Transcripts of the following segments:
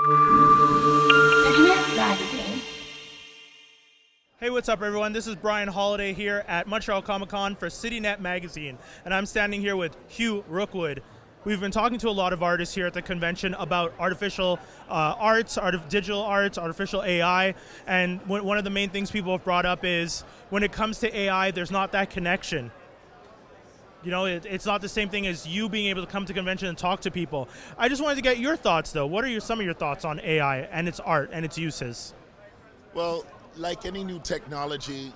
Internet Magazine. Hey, what's up, everyone? This is Brian Holiday here at Montreal Comiccon for CityNet Magazine, and I'm standing here with Hugh Rookwood. We've been talking to a lot of artists here at the convention about artificial arts, digital arts, artificial AI, and one of the main things people have brought up is when it comes to AI, there's not that connection. You know, it's not the same thing as you being able to come to convention and talk to people. I just wanted to get your thoughts, though. What are some of your thoughts on AI and its art and its uses? Well, like any new technology,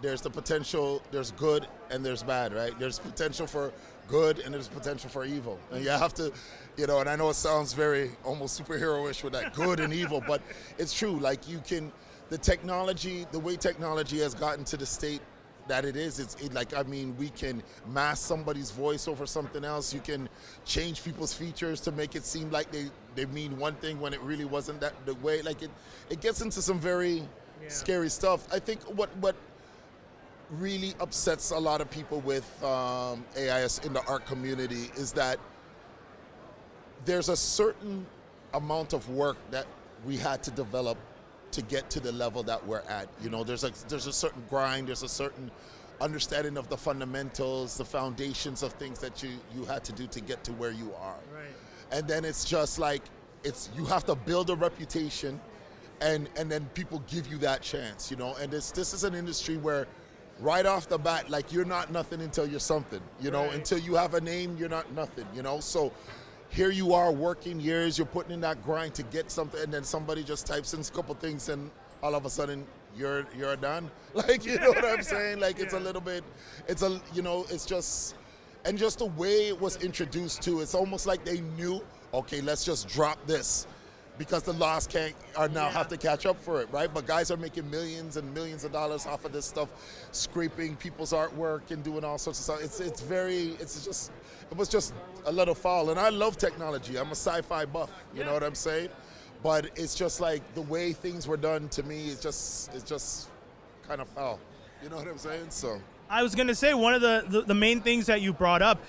there's the potential, there's good and there's bad, right? There's potential for good and there's potential for evil. And you have to, and I know it sounds very almost superhero-ish with that good and evil, but it's true. Like the way technology has gotten to the state that it is, we can mask somebody's voice over something else. You can change people's features to make it seem like they mean one thing when it really wasn't that the way. Like it gets into some very scary stuff. I think what really upsets a lot of people with AIS in the art community is that there's a certain amount of work that we had to develop to get to the level that we're at. There's a certain grind, there's a certain understanding of the fundamentals, the foundations of things that you had to do to get to where you are. Right. And then it's just like you have to build a reputation, and then people give you that chance. And this is an industry where right off the bat, like, you're not nothing until you're something. Right. Until you have a name, you're not nothing. So here you are working years, you're putting in that grind to get something, and then somebody just types in a couple things and all of a sudden you're done. Like, you know what I'm saying? Like, it's a little bit, it's just, and just the way it was introduced to, it's almost like they knew, okay, let's just drop this because the laws have to catch up for it, right? But guys are making millions and millions of dollars off of this stuff, scraping people's artwork and doing all sorts of stuff. It was just a little foul. And I love technology. I'm a sci-fi buff, you know what I'm saying? But it's just like the way things were done to me is just kind of foul. You know what I'm saying? So I was going to say, one of the main things that you brought up,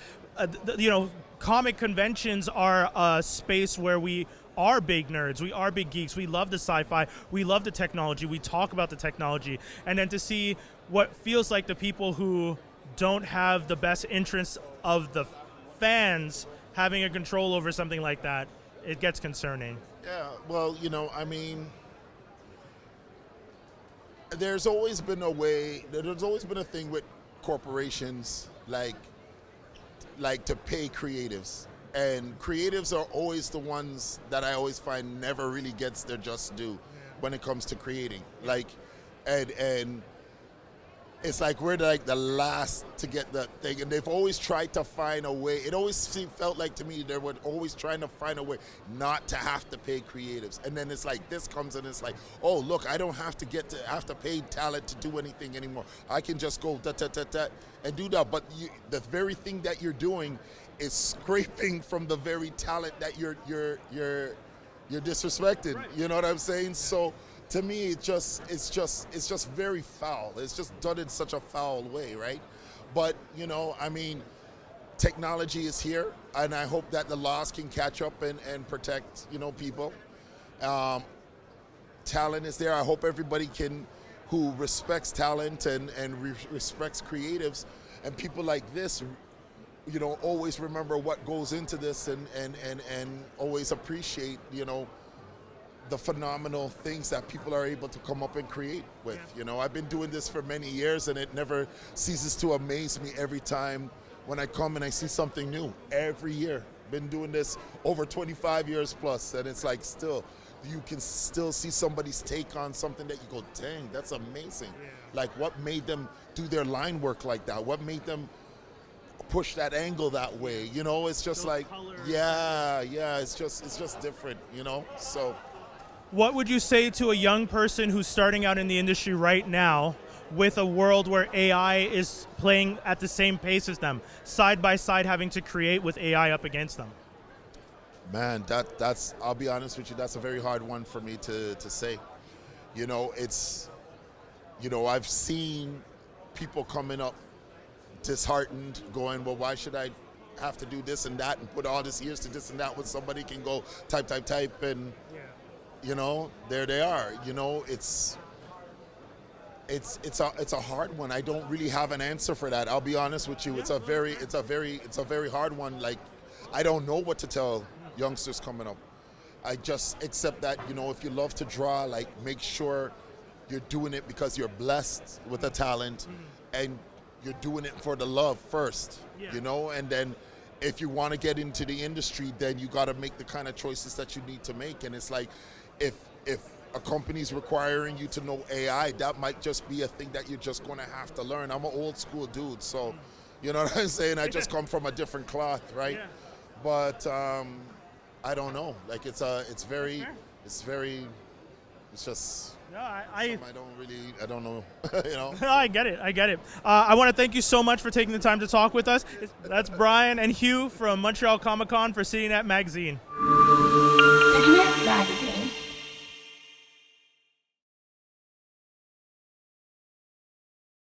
comic conventions are a space where we are big nerds, we are big geeks, we love the sci-fi, we love the technology, we talk about the technology, and then to see what feels like the people who don't have the best interests of the fans having a control over something like that, it gets concerning. Yeah, well, there's always been a thing with corporations like to pay creatives. And creatives are always the ones that I always find never really gets their just due when it comes to creating. Like, and it's like we're like the last to get that thing, and they've always tried to find a way. It always felt like to me they were always trying to find a way not to have to pay creatives. And then it's like this comes and it's like, oh look, I don't have to pay talent to do anything anymore. I can just go and do that. But the very thing that you're doing is scraping from the very talent that you're disrespecting. Right. You know what I'm saying? So to me, it's just very foul. It's just done in such a foul way, right? But technology is here, and I hope that the laws can catch up and protect people. Talent is there. I hope everybody who respects talent and respects creatives and people like this, always remember what goes into this and always appreciate, the phenomenal things that people are able to come up and create with. I've been doing this for many years, and it never ceases to amaze me every time when I come and I see something new every year. Been doing this over 25 years plus, and it's like still, you can still see somebody's take on something that you go, dang, that's amazing. Yeah. Like, what made them do their line work like that? What made them push that angle that way? It's just like, it's just different, so. What would you say to a young person who's starting out in the industry right now with a world where AI is playing at the same pace as them, side by side, having to create with AI up against them? Man, that's I'll be honest with you, that's a very hard one for me to say. I've seen people coming up disheartened, going, well, why should I have to do this and that and put all this years to this and that when somebody can go type and you know, there they are. You know, it's a hard one. I don't really have an answer for that. I'll be honest with you. It's a very hard one. Like, I don't know what to tell youngsters coming up. I just accept that, you know, if you love to draw, like, make sure you're doing it because you're blessed with a talent, and you're doing it for the love first, you know, and then if you want to get into the industry, then you got to make the kind of choices that you need to make. And it's like, if a company's requiring you to know AI, that might just be a thing that you're just going to have to learn. I'm an old school dude, so, you know what I'm saying? I just come from a different cloth, right? Yeah. But I don't know. Like, it's just. No, I don't know. You know. No, I get it. I want to thank you so much for taking the time to talk with us. That's Brian and Hugh from Montreal Comiccon for CityNet Magazine. CityNet Magazine.